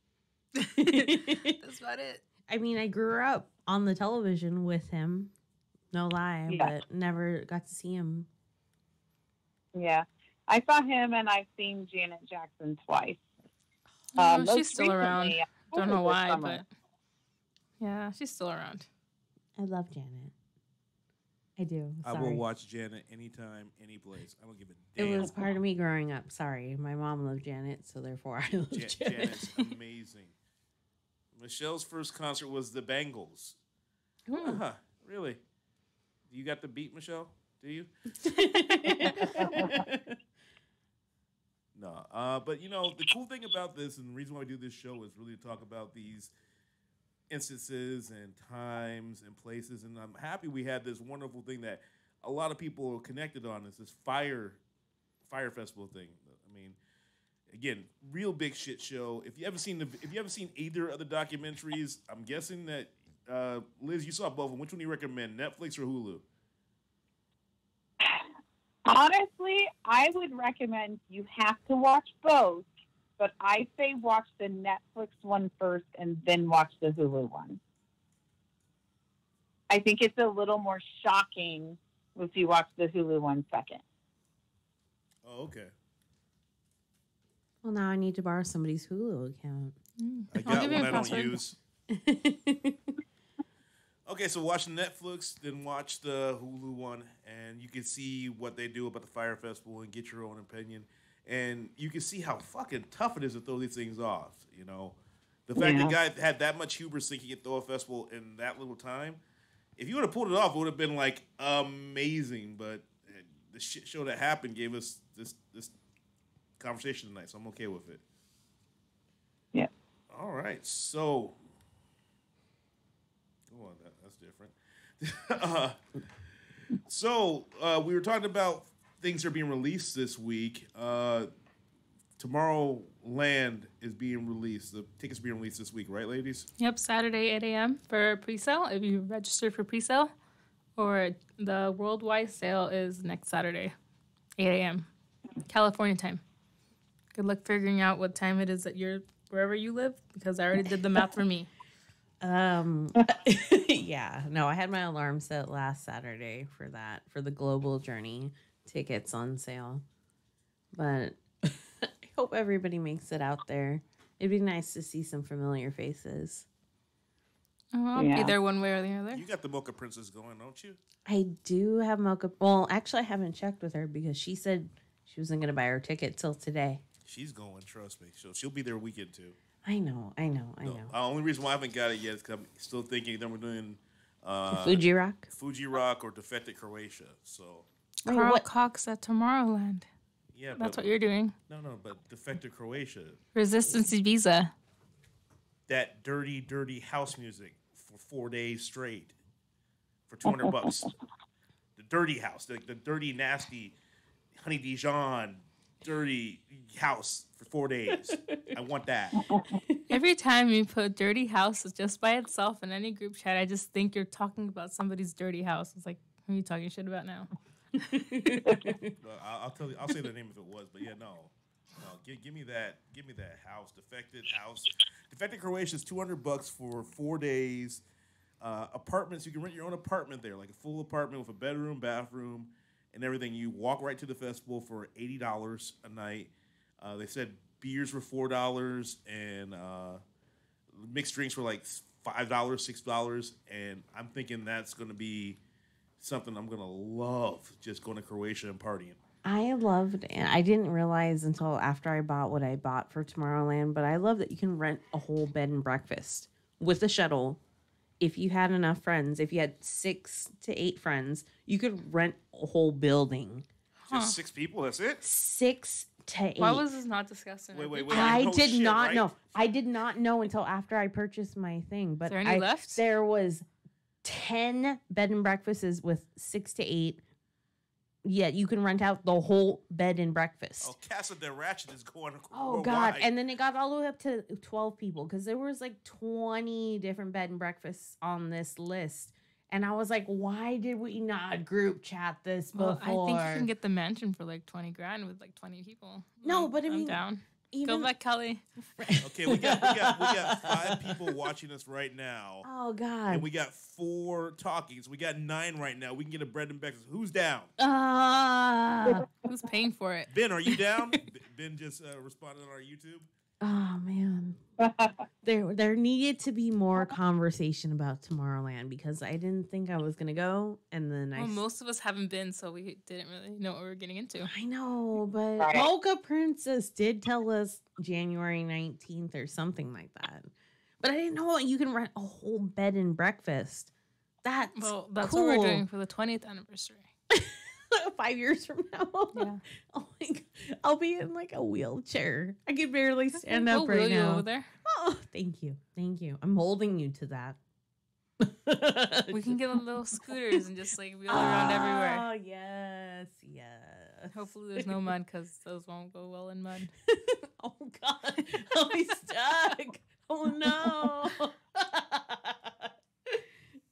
That's about it. I mean, I grew up on the television with him. No lie, but never got to see him. Yeah. I saw him, and I've seen Janet Jackson twice. She's still around. Don't know why, but yeah, she's still around. I love Janet. I do. I will watch Janet anytime, any place. I don't give a damn. It was part of me growing up. Sorry. My mom loved Janet, so therefore I love Janet. Janet's amazing. Michelle's first concert was the Bangles. Really? You got the beat, Michelle? Do you? No. But, you know, the cool thing about this, and the reason why we do this show is really to talk about these instances and times and places, and I'm happy we had this wonderful thing that a lot of people are connected on. Is this Fire Festival thing? I mean, again, real big shit show. If you haven't seen either of the documentaries, I'm guessing that Liz, you saw both of them. Which one do you recommend, Netflix or Hulu? Honestly, I would recommend you have to watch both, but I say watch the Netflix one first and then watch the Hulu one. I think it's a little more shocking if you watch the Hulu one second. Oh, okay. Well, now I need to borrow somebody's Hulu account. I got one I don't use. Okay, so watch Netflix, then watch the Hulu one, and you can see what they do about the Fire Festival and get your own opinion. And you can see how fucking tough it is to throw these things off, you know? The fact the guy had that much hubris thinking he could throw a festival in that little time, if you would have pulled it off, it would have been, like, amazing. But the shit show that happened gave us this conversation tonight, so I'm okay with it. Yeah. All right, so... Well, that's different. So we were talking about things that are being released this week. Tomorrowland is being released. The tickets are being released this week, right, ladies? Yep, Saturday, 8 a.m. for pre-sale, if you registered for pre-sale. Or the worldwide sale is next Saturday, 8 a.m. California time. Good luck figuring out what time it is at wherever you live, because I already did the math for me. Yeah, no, I had my alarm set last Saturday for the Global Journey tickets on sale. But I hope everybody makes it out there. It'd be nice to see some familiar faces. Oh, I'll be there one way or the other. You got the Mocha Princess going, don't you? I do have Mocha. Well, actually, I haven't checked with her because she said she wasn't going to buy her ticket till today. She's going, trust me. She'll be there weekend too. I know. The only reason why I haven't got it yet is because I'm still thinking that we're doing Fuji Rock or Defected Croatia. So Carl Cox at Tomorrowland. Yeah, that's what you're doing. No, but Defected Croatia. Resistance Ibiza. That dirty, dirty house music for 4 days straight for $200. The dirty house, the dirty, nasty, Honey Dijon, dirty house for 4 days. I want that. Every time you put dirty house just by itself in any group chat, I just think you're talking about somebody's dirty house. It's like, who are you talking shit about now? I'll tell you. I'll say the name if it was, but yeah, no. Give me that. Give me that house. Defected house. Defected Croatia is $200 for 4 days. Apartments. You can rent your own apartment there, like a full apartment with a bedroom, bathroom, and everything. You walk right to the festival for $80 a night. They said beers were $4 and mixed drinks were like $5, $6, and I'm thinking that's going to be something I'm going to love, just going to Croatia and partying. I didn't realize until after I bought what I bought for Tomorrowland, but I love that you can rent a whole bed and breakfast with a shuttle. If you had enough friends, if you had 6 to 8 friends, you could rent a whole building. Just 6 people, that's it? 6 to 8. Why was this not discussed? Wait. I did not know. I did not know until after I purchased my thing. But is there any left? There was 10 bed and breakfasts with 6 to 8. Yeah, you can rent out the whole bed and breakfast. Oh, Casa de Ratchet is going. Oh God! And then it got all the way up to 12 people because there was like 20 different bed and breakfasts on this list, and I was like, why did we not group chat this before? Well, I think you can get the mansion for like $20,000 with like 20 people. No, but I mean, I'm down. Even, go back, Kelly. Okay, we got 5 people watching us right now. Oh God! And we got 4 talking, so we got 9 right now. We can get a bread and breakfast. Who's down? Who's paying for it? Ben, are you down? Ben just responded on our YouTube. Oh man, there needed to be more conversation about Tomorrowland because I didn't think I was gonna go, and then most of us haven't been, so we didn't really know what we were getting into. I know, but Mocha Princess did tell us January 19th or something like that, but I didn't know you can rent a whole bed and breakfast. That's cool. What we're doing for the 20th anniversary. 5 years from now. Yeah. Oh my God. I'll be in like a wheelchair. I can barely stand We'll up right wheel you now. over there. Oh, thank you. Thank you. I'm holding you to that. We can get little scooters and just like wheel around everywhere. Oh, yes. Yes. Hopefully there's no mud because those won't go well in mud. Oh, God. I'll be stuck. Oh, no.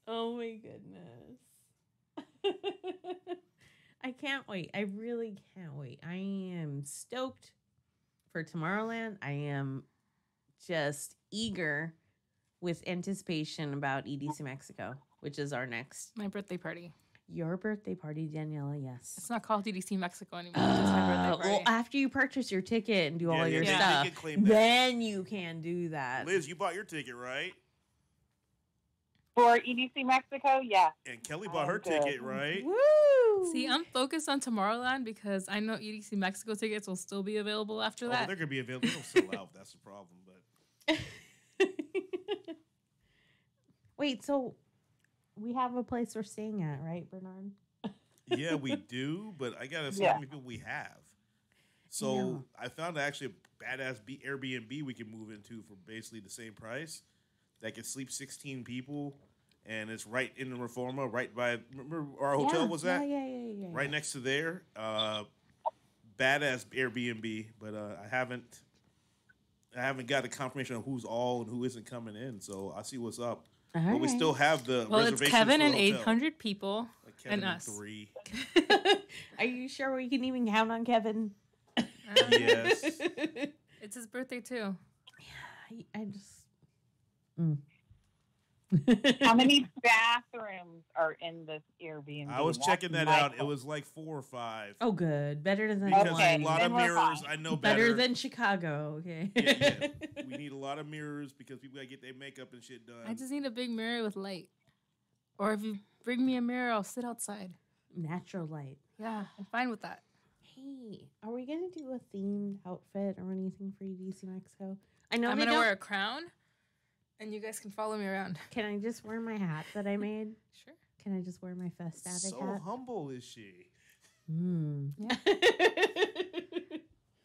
Oh, my goodness. I can't wait. I really can't wait. I am stoked for Tomorrowland. I am just eager with anticipation about EDC Mexico, which is our next. My birthday party. Your birthday party, Daniela, yes. It's not called EDC Mexico anymore. It's my birthday party. Well, after you purchase your ticket and do all your yeah. stuff, You can claim that. then you can do that. Liz, you bought your ticket, right? For EDC Mexico, yeah. And Kelly bought her good. ticket, right? Woo! See, I'm focused on Tomorrowland because I know EDC Mexico tickets will still be available after Oh, that. they're gonna be available. They don't sell out. That's the problem. But Wait, so we have a place we're staying at, right, Bernard? yeah, we do. But I gotta see Yeah. how many people we have. So I found actually a badass Airbnb we can move into for basically the same price. That can sleep 16 people, and it's right in the Reforma, right by. Remember where our hotel was at? Yeah. Right next to there. Badass Airbnb, but I haven't got a confirmation of who's all and who isn't coming in. So I'll see what's up. All But we right. still have the Well, it's reservations Kevin for and the hotel. 800 people Like Kevin and us. 3. Are you sure we can even count on Kevin? Yes. It's his birthday too. I just. How many bathrooms are in this Airbnb? I was That's checking that my out. It question. was like 4 or 5. Oh, good. Better than Because Okay, a lot then of we're mirrors. fine. I know better better. than Chicago. Okay. Yeah. We need a lot of mirrors because people gotta get their makeup and shit done. I just need a big mirror with light. Or if you bring me a mirror, I'll sit outside. Natural light. Yeah, I'm fine with that. Hey, are we gonna do a themed outfit or anything for EDC Mexico? I know I'm they going to don't. wear a crown, and you guys can follow me around. Can I just wear my hat that I made? Sure. Can I just wear my Festatic so hat? humble is she?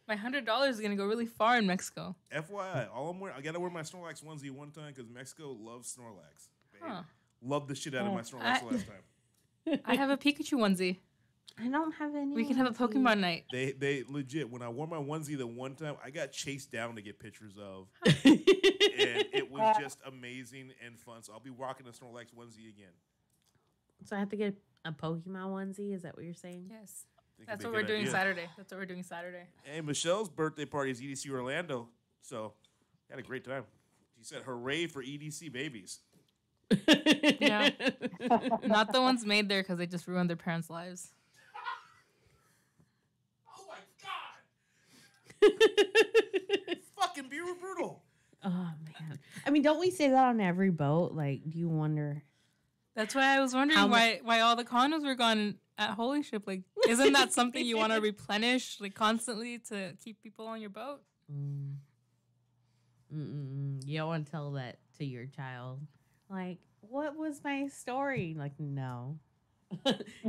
My $100 is going to go really far in Mexico. FYI, all I'm wearing, I gotta wear my Snorlax onesie one time because Mexico loves Snorlax. They Huh. loved the shit out of my Snorlax the last time. I have a Pikachu onesie. I don't have any. We can have a Pokemon night. They legit, when I wore my onesie the one time, I got chased down to get pictures of. And it was just amazing and fun. So I'll be rocking a Snorlax onesie again. So I have to get a Pokemon onesie. Is that what you're saying? Yes. Think That's it'd what be a we're good doing idea. Saturday. That's what we're doing Saturday. Hey, Michelle's birthday party is EDC Orlando. So had a great time. She said, hooray for EDC babies. Yeah. Not the ones made there because they just ruined their parents' lives. Oh my God. Fucking brutal. Oh man. I mean, don't we say that on every boat? Like, do you wonder? That's why I was wondering How why all the condoms were gone at Holy Ship. Like, isn't that something you want to replenish like constantly to keep people on your boat? You don't want to tell that to your child. Like, what was my story? Like, no.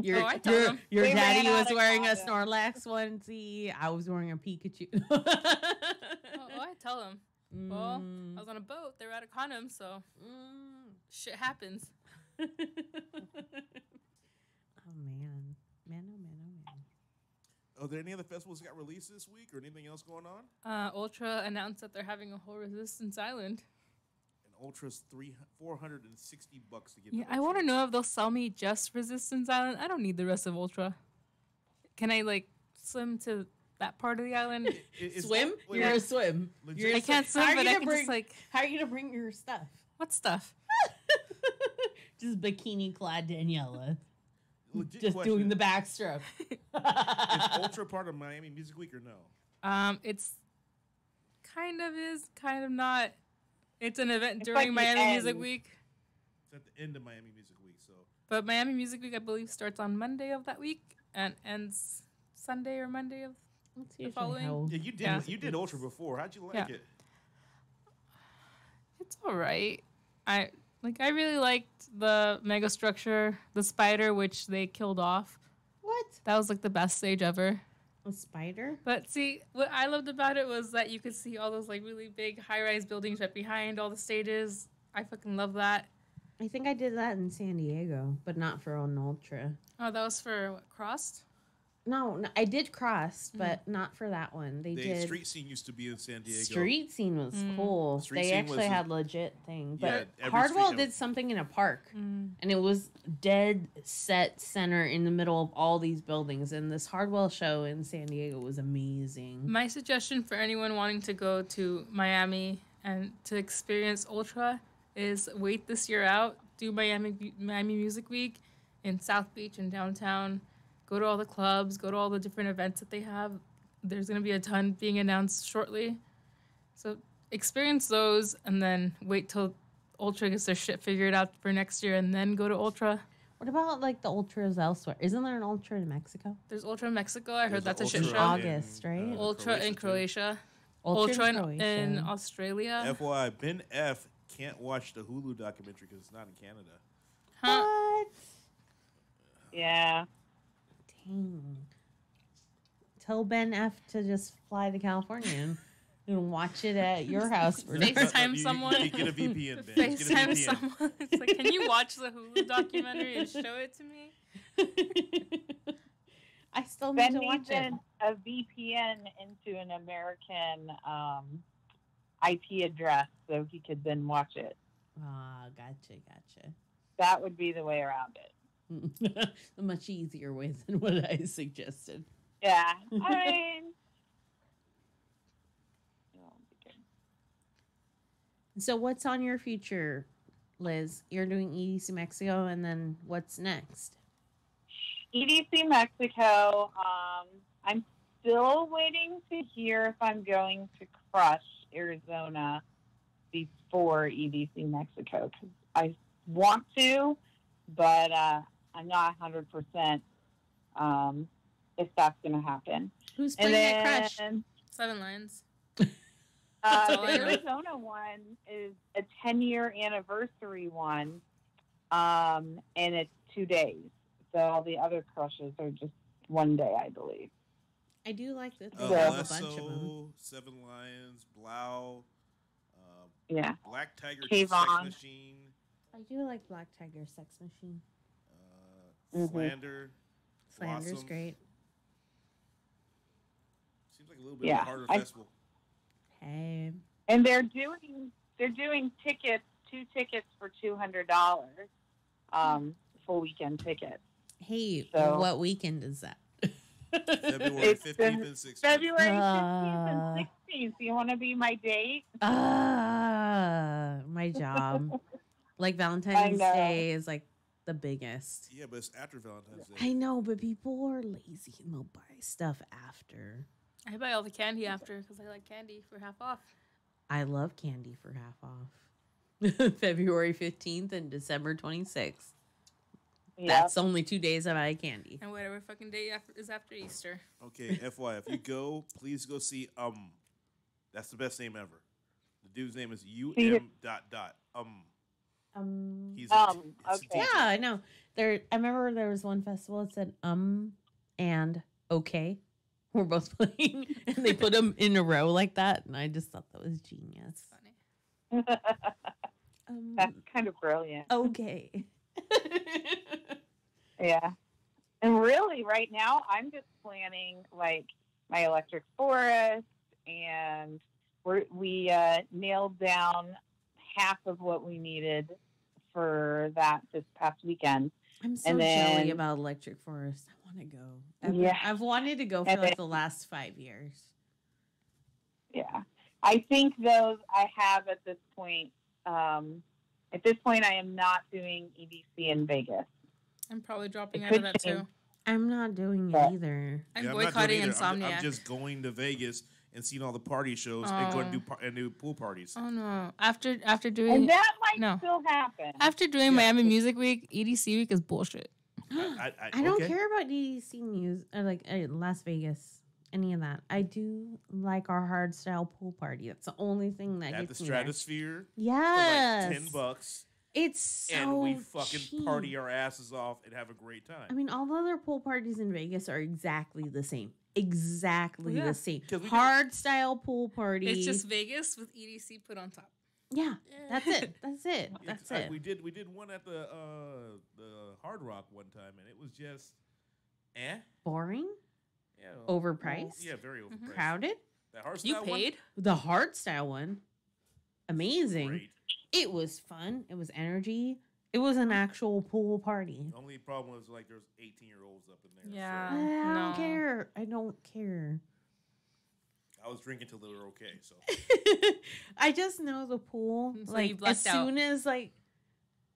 your I tell your, them. your We daddy ran was out of wearing a condoms. Snorlax onesie. I was wearing a Pikachu. Oh, I tell them. Well, I was on a boat. They were out of condoms, so shit happens. Oh man. Man, oh man, oh man. Are there any other festivals that got released this week or anything else going on? Ultra announced that they're having a whole Resistance Island. And Ultra's $460 to get. Yeah, the I want to shit. know if they'll sell me just Resistance Island. I don't need the rest of Ultra. Can I like swim to that part of the island? It's- Swim? wait, You're wait. a swim. Legit? You're I can't swim, How are but you I gonna can just like How are you gonna bring your stuff? what stuff? Just bikini clad Daniela. Legit Just question. doing the backstroke. Is Ultra part of Miami Music Week or no? It's kind of is, kind of not. It's an event It's during like the Miami Music end. Week. It's at the end of Miami Music Week, so But Miami Music Week, I believe, starts on Monday of that week and ends Sunday or Monday of. That's usually following- how yeah, you did Yeah. you did Ultra before. How'd you like Yeah. it? It's all right. I really liked the mega structure, the spider, which they killed off. What? That was like the best stage ever. A spider? But see, what I loved about it was that you could see all those like really big high-rise buildings right behind all the stages. I fucking love that. I think I did that in San Diego, but not for an ultra. Oh, that was for what, Crossed? No, I did cross, but not for that one. They The did. street scene used to be in San Diego. Street scene was cool. Street They scene actually was had legit thing. Yeah, But every Hardwell street- did something in a park. And it was dead set center in the middle of all these buildings. And this Hardwell show in San Diego was amazing. My suggestion for anyone wanting to go to Miami and to experience Ultra is wait this year out, do Miami Music Week in South Beach and downtown. Go to all the clubs, go to all the different events that they have. There's going to be a ton being announced shortly. So experience those and then wait till Ultra gets their shit figured out for next year and then go to Ultra. What about like the ultras elsewhere? Isn't there an ultra in Mexico? There's Ultra in Mexico. I heard There's that's a an shit Ultra show. August, right? Ultra in too. Croatia. Ultra Ultra in in Croatia. Australia. FYI, Ben F can't watch the Hulu documentary because it's not in Canada. Huh? What? Yeah. Dang. Tell Ben F to just fly to California and watch it at your house for FaceTime You someone. get a VPN, Ben. Just get a FaceTime VPN. someone. It's like, can you watch the Hulu documentary and show it to me? I still need Ben to needs watch it. a VPN into an American IP address so he could then watch it. Ah, gotcha. That would be the way around it. A much easier way than what I suggested. Yeah. I mean, So what's on your future, Liz? You're doing EDC Mexico, and then what's next? EDC Mexico. I'm still waiting to hear if I'm going to Crush Arizona before EDC Mexico. 'Cause I want to, but I'm not 100% if that's going to happen. Who's playing at Crush? Seven Lions. The all I know. Arizona one is a 10-year anniversary one, and it's 2 days. So all the other crushes are just 1 day, I believe. I do like that Uh, they have a Lesso, bunch of them. Seven Lions, Blau, Yeah. Black Tiger, Kayvon. Sex Machine, I do like Black Tiger, Sex Machine. Slander. Slander's Blossom. great. Seems like a little bit Yeah, of a harder I- festival. Hey. And they're doing tickets, 2 tickets for $200, full weekend tickets. Hey, So- what weekend is that? February It's 15th and 16th. February 15th and 16th. You want to be my date? My job. Like Valentine's know. Day is like the biggest. Yeah, but it's after Valentine's Day. I know, but people are lazy and they'll buy stuff after. I buy all the candy after because I like candy for half off. I love candy for half off. February 15th and December 26th. Yeah. That's only 2 days I buy candy. And whatever fucking day is after Easter. Okay, FYI, if you go, please go see That's the best name ever. The dude's name is dot. He's a okay. teacher. Yeah, I know. I remember there was one festival that said and okay. We're both playing, and they put them in a row like that, and I just thought that was genius. Funny. That's kind of brilliant. Okay. Yeah. And really, right now, I'm just planning like my electric forest, and we nailed down half of what we needed for that this past weekend. I'm so And jelly then- about Electric Forest. I want to go. Yeah. I've wanted to go for And like then- the last 5 years. Yeah. I think those I have at this point. At this point, I am not doing EDC in Vegas. I'm probably dropping It out of could that too. change. I'm not doing Yeah. it either. I'm Yeah, not doing boycotting either. Insomniac. I'm just going to Vegas and seeing all the party shows and going to do pool parties. Oh no! After doing And that might no. still happen. after doing Yeah. Miami Music Week, EDC Week is bullshit. I don't okay. care about DDC music, like Las Vegas, any of that. I do like our hard style pool party. That's the only thing that At the gets me there. Stratosphere for Yes. like $10. It's so and we fucking cheap. party our asses off and have a great time. I mean, all the other pool parties in Vegas are exactly the same. Exactly Yeah. the same. 'Cause we Hard style pool party. It's just Vegas with EDC put on top. yeah. That's it. That's it. That's it. We did one at the Hard Rock one time, and it was just Boring. yeah, Overpriced? yeah, very overpriced. Crowded. That hard You style paid? The hard style one. Amazing. one, great. It was fun. It was energy. It was an actual pool party. The only problem was like there's 18-year-olds up in there. Yeah. I no. don't care. I don't care. So I was drinking till they were okay. So I just know the pool. So like you blacked as soon as like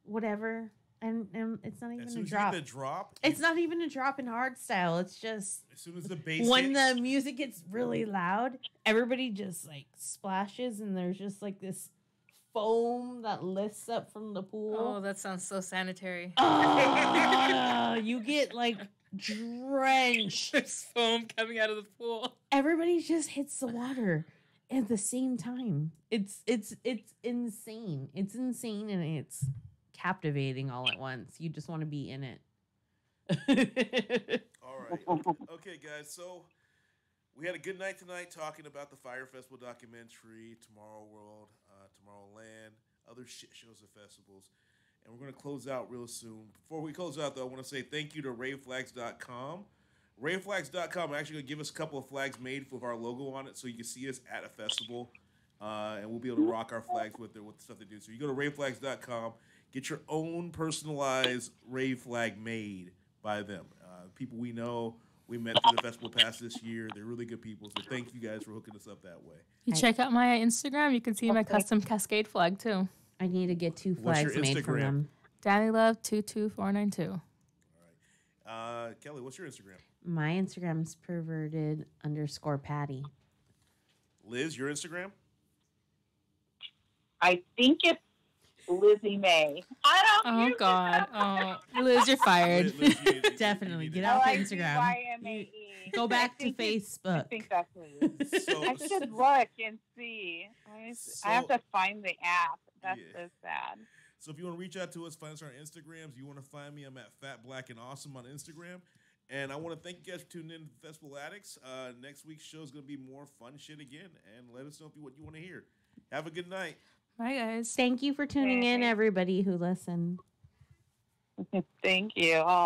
whatever, and it's not even as a soon as drop. you get the drop, It's not even a drop in hard style. It's just as soon as the bass when hits, the music gets really loud, everybody just like splashes, and there's just like this foam that lifts up from the Oh, pool. that sounds so sanitary. You get like drenched. There's foam coming out of the pool. Everybody just hits the water at the same time. It's insane. It's insane, and it's captivating all at once. You just want to be in it. all right, okay, guys. So we had a good night tonight talking about the Fire Festival documentary, Tomorrow World, Tomorrowland, other shit shows and festivals. And we're going to close out real soon. Before we close out, though, I want to say thank you to raveflags.com. Raveflags.com are actually going to give us a couple of flags made with our logo on it so you can see us at a festival. And we'll be able to rock our flags with the stuff they do. So you go to raveflags.com, get your own personalized rave flag made by them. People we know, we met through the festival pass this year. They're really good people. So thank you guys for hooking us up that way. You check out my Instagram. You can see my custom Cascade flag too. I need to get 2 What's your flags made from Instagram? them. DannyLove22492. All right. Kelly, what's your Instagram? My Instagram's perverted_Patty. Liz, your Instagram? I think it's Lizzie May. I don't Oh use God. Oh, Liz, you're fired. Liz, you Definitely. Get it. off L-I-Z-Y-M-A-E. Instagram. Go back to I Facebook. think that's what it is. So, I should look and see. I have to find the app. That's Yeah. so sad. So if you want to reach out to us, find us on our Instagrams. You want to find me, I'm at Fat Black and Awesome on Instagram. And I want to thank you guys for tuning in to Festival Addicts. Next week's show is going to be more fun shit again. And let us know what you want to hear. Have a good night. Bye, guys. Thank you for tuning in, everybody who listened. Thank you. Oh.